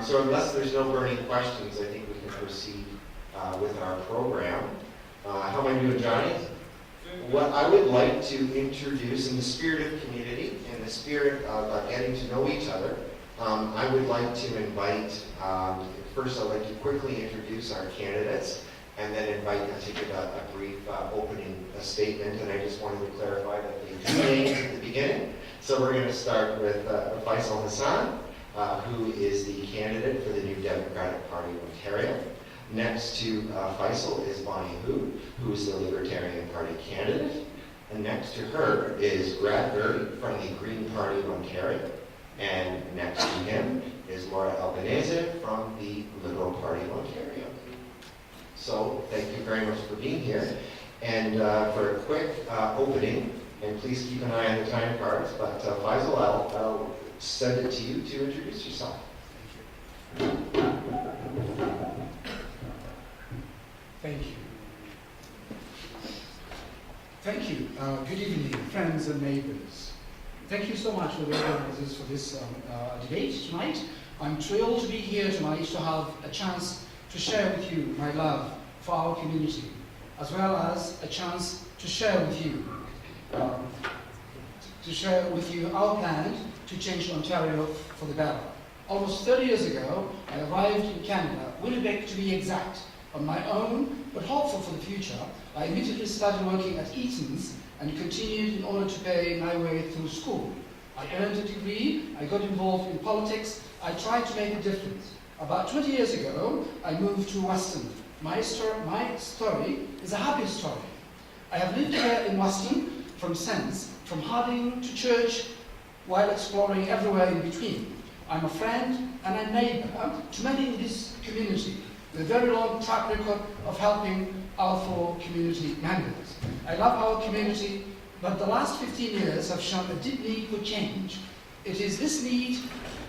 So unless there's no burning questions, I think we can proceed with our program. How am I doing, Johnny? What I would like to introduce, in the spirit of community, in the spirit of getting to know each other, I would like to invite, first I'd like to quickly introduce our candidates, and then invite them to give a brief opening statement. And I just wanted to clarify that they do names at the beginning. So we're going to start with Faisal Hassan, who is the candidate for the New Democratic Party of Ontario. Next to Faisal is Bonnie Hu, who is the Libertarian Party candidate. And next to her is Brad Berry from the Green Party of Ontario. And next to him is Laura Albanese from the Liberal Party of Ontario. So thank you very much for being here. And for a quick opening, and please keep an eye on the time cards, but Faisal, I'll send it to you to introduce yourself. Thank you. Thank you. Good evening, friends and neighbors. Thank you so much for the organizers for this debate tonight. I'm thrilled to be here tonight to have a chance to share with you my love for our community, as well as a chance to share with you our plan to change Ontario for the better. Almost 30 years ago, I arrived in Canada, Winnipeg to be exact, on my own, but hopeful for the future. I immediately started working at Eaton's and continued in order to pay my way through school. I earned a degree, I got involved in politics, I tried to make a difference. About 20 years ago, I moved to Weston. My story is a happy story. I have lived here in Weston from Harding to church, while exploring everywhere in between. I'm a friend and a neighbor to many in this community, with a very long track record of helping our fellow community members. I love our community, but the last 15 years have shown a deep need for change. It is this need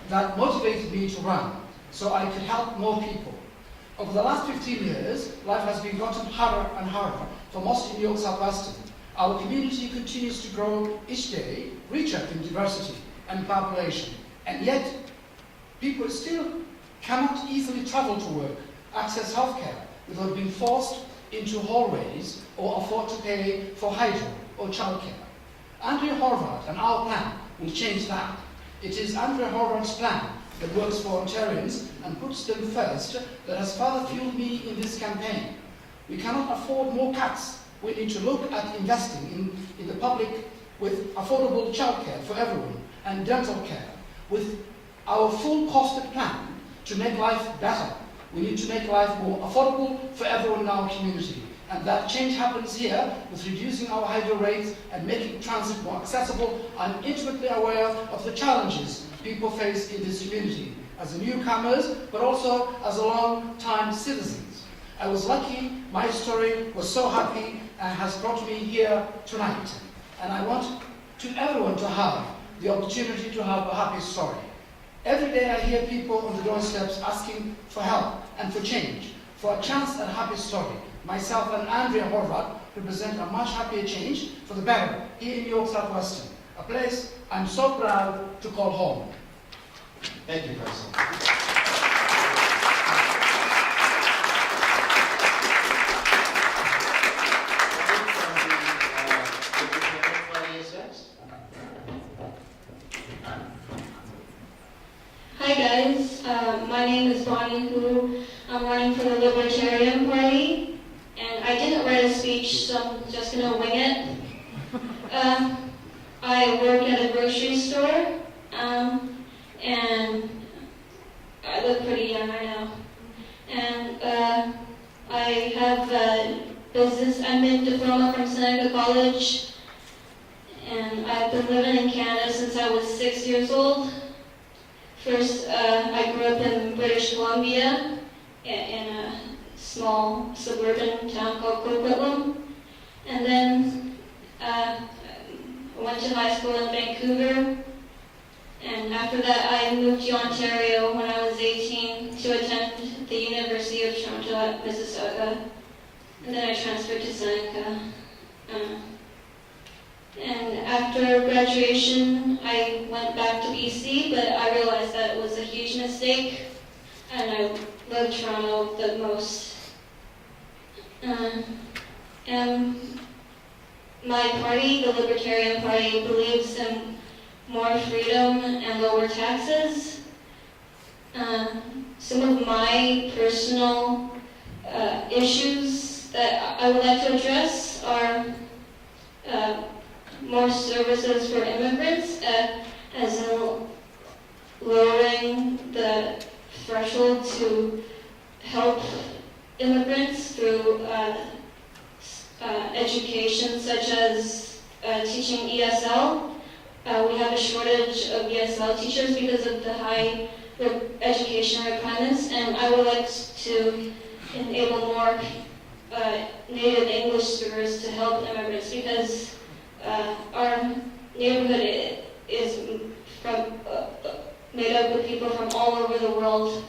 that motivated me to run, so I could help more people. Over the last 15 years, life has been gotten harder and harder for most in New York Southwestern. Our community continues to grow each day, richer in diversity and population, and yet people still cannot easily travel to work, access healthcare without being forced into hallways or afford to pay for hydro or childcare. Andrea Horwath and our plan will change that. It is Andrea Horwath's plan that works for Ontarians and puts them first that has further fueled me in this campaign. We cannot afford more cuts. We need to look at investing in the public with affordable childcare for everyone and dental care. With our full costed plan to make life better, we need to make life more affordable for everyone in our community. And that change happens here with reducing our hydro rates and making transit more accessible. I'm intimately aware of the challenges people face in this community as newcomers, but also as a long-time citizens. I was lucky, my story was so happy and has brought me here tonight. And I want everyone to have the opportunity to have a happy story. Every day I hear people on the doorsteps asking for help and for change, for a chance at a happy story. Myself and Andrea Horwath represent a much happier change for the better here in New York Southwestern, a place I'm so proud to call home. Thank you, Faisal. Hi guys, my name is Bonnie Hu. I'm running for the Libertarian Party, and I didn't write a speech, so I'm just gonna wing it. I work at a grocery store, and I look pretty young, I know. And I have a business admin diploma from Seneca College, and I've been living in Canada since I was 6 years old. First, I grew up in British Columbia in a small suburban town called Coquitlam. And then I went to high school in Vancouver. And after that, I moved to Ontario when I was 18 to attend the University of Toronto at Mississauga. And then I transferred to Seneca. And after graduation, I went back to BC, but I realized that it was a huge mistake. and I love Toronto the most. And my party, the Libertarian Party, believes in more freedom and lower taxes. Some of my personal issues that I would like to address are more services for immigrants, as in lowering the threshold to help immigrants through education, such as teaching ESL. We have a shortage of ESL teachers because of the high education requirements, and I would like to enable more native English speakers to help immigrants, because our neighborhood is made up of people from all over the world.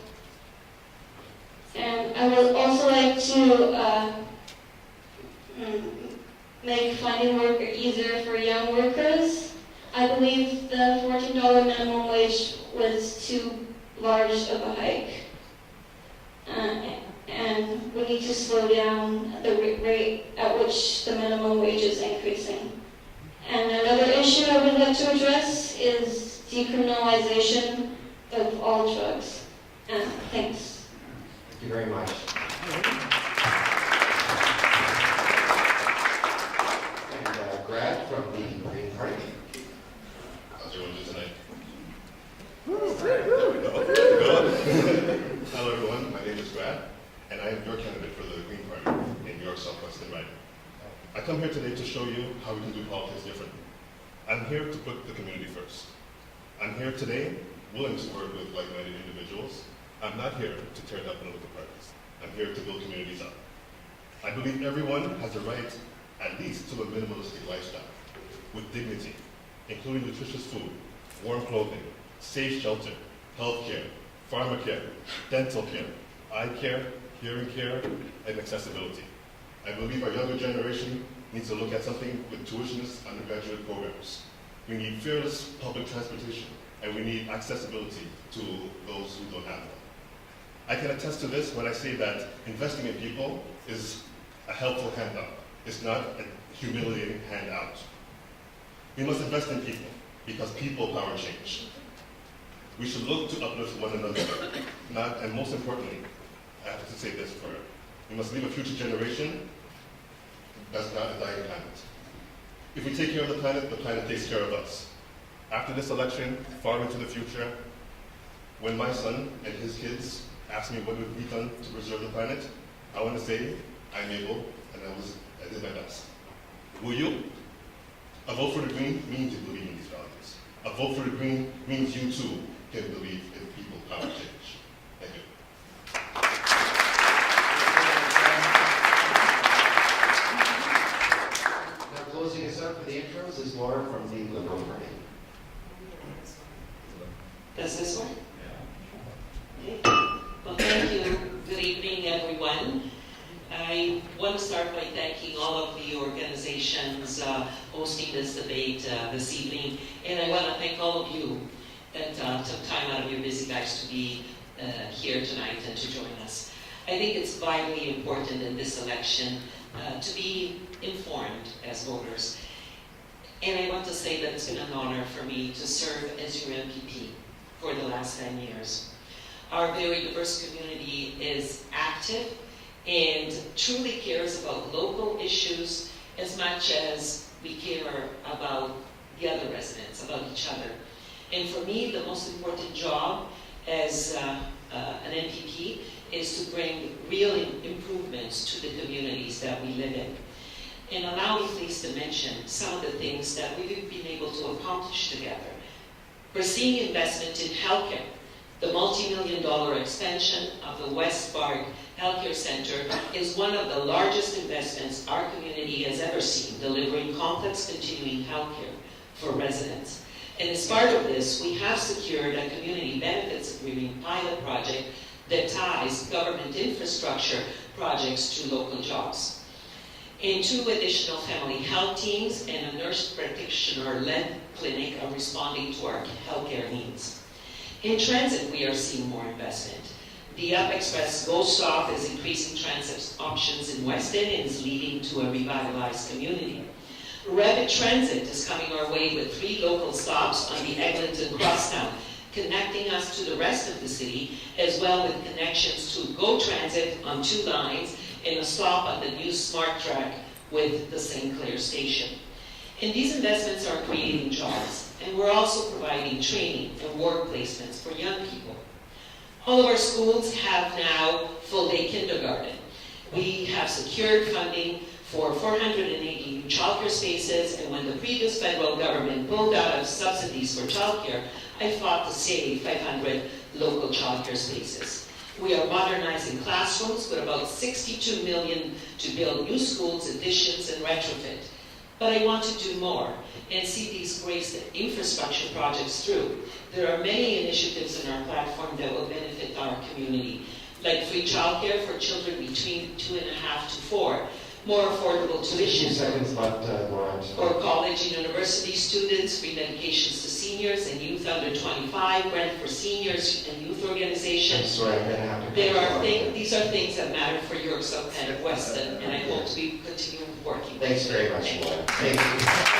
And I would also like to make finding work easier for young workers. I believe the $14 minimum wage was too large of a hike. And we need to slow down the rate at which the minimum wage is increasing. And another issue I would like to address is decriminalization of all drugs. Thanks. Thank you very much. And Brad from the Green Party. How's everyone doing tonight? There we go. Hello everyone, my name is Brad, and I am your candidate for the Green Party in New York Southwestern Riding. I come here today to show you how we can do politics differently. I'm here to put the community first. I'm here today willing to work with like-minded individuals. I'm not here to tear down political parties. I'm here to build communities up. I believe everyone has a right, at least, to a minimalistic lifestyle, with dignity, including nutritious food, warm clothing, safe shelter, health care, pharmacare, dental care, eye care, hearing care, and accessibility. I believe our younger generation needs to look at something with tuitionless undergraduate programs. We need fearless public transportation, and we need accessibility to those who don't have one. I can attest to this when I say that investing in people is a helpful handout. It's not a humiliating handout. We must invest in people because people power change. We should look to uplift one another, and most importantly, I have to say this for we must leave a future generation that's not a dying planet. If we take care of the planet takes care of us. After this election, far into the future, when my son and his kids ask me what would be done to preserve the planet, I want to say I'm able, and I did my best. Will you? A vote for the Green means you believe in these values. A vote for the Green means you too can believe in people power change. Thank you. Now closing us up for the intros is Laura from the Liberal Party. Does this work? Okay. Well, thank you. Good evening, everyone. I want to start by thanking all of the organizations hosting this debate this evening, and I want to thank all of you that took time out of your busy lives to be here tonight and to join us. I think it's vitally important in this election to be informed as voters. And I want to say that it's been an honor for me to serve as your MPP for the last 10 years. Our very diverse community is active and truly cares about local issues as much as we care about the other residents, about each other. And for me, the most important job as an MPP is to bring real improvements to the communities that we live in. And allow me please to mention some of the things that we've been able to accomplish together. We're seeing investment in healthcare. The multi-million-dollar expansion of the West Park Healthcare Center is one of the largest investments our community has ever seen, delivering complex continuing healthcare for residents. And as part of this, we have secured a community benefits agreement pilot project that ties government infrastructure projects to local jobs. And 2 additional family health teams and a nurse practitioner-led clinic are responding to our healthcare needs. In transit, we are seeing more investment. The Up Express Go Stop is increasing transit options in Weston and is leading to a revitalized community. Rapid Transit is coming our way with 3 local stops on the Eglinton Crosstown, connecting us to the rest of the city, as well with connections to GO Transit on 2 lines and a stop on the new Smart Track with the St. Clair station. And these investments are creating jobs, and we're also providing training and work placements for young people. All of our schools have now full-day kindergarten. We have secured funding for 480 new childcare spaces, and when the previous federal government pulled out of subsidies for childcare, I fought to save 500 local childcare spaces. We are modernizing classrooms with about $62 million to build new schools, additions, and retrofit. But I want to do more and see these great infrastructure projects through. There are many initiatives in our platform that will benefit our community, like free childcare for children between 2.5 to 4, more affordable 2 tuition seconds left, Laura. for college and university students, free medications to seniors and youth under 25, grant for seniors and youth I'm organizations. sorry, I'm going to have to. There cut you are off things, these are things that matter for York South and Weston, and I hope to be continue working. Thanks very much, Laura. Thank you.